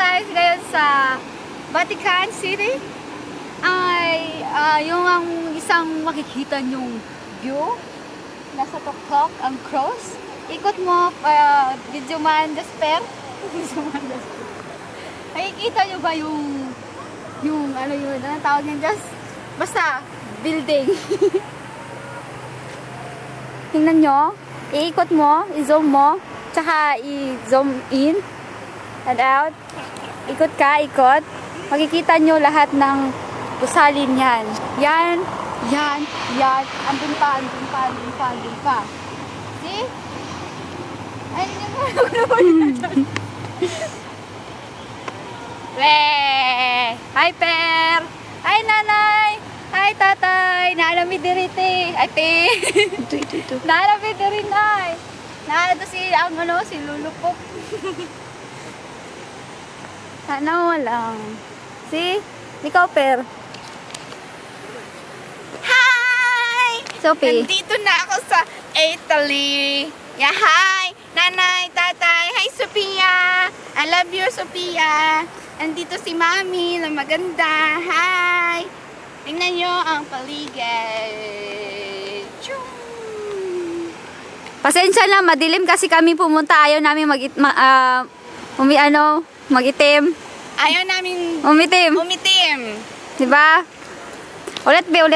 tayo ngayon sa Vatican City. Ay, yung ang isang makikita nyong view. Nasa tuktok ang cross. Ikot mo, video man despair. Video man despair. Nakikita nyo ba yung ano yun, anong tawag niyan? Just, basta, building. Tingnan nyo, iikot mo, i-zoom mo, tsaka i-zoom in and out. Ikot ka, ikot. Makikita nyo lahat ng pusalin yan. Yan, yan, yan. Andun pa, andun pa, andun pa, andun pa. See? Ayun yung naman. Weh! Hi, Per! Hi, Nanay! Hi, Tatay! Naalami diriti! Ay, Te! Ito. Naalami diri, Nay! Naalami si Lulupok. Sana walang. See? Ikaw, Per. Hi! Sophie. Nandito na ako sa Italy. Yeah, hi! Nanay, tatay. Hi, Sophia! I love you, Sophia! Nandito si Mami na maganda. Hi! Tingnan nyo ang paligid. Pasensya na, madilim kasi kami pumunta. Ayaw namin magitim. Ayaw namin Umitim. umitim. Diba? Ulit be.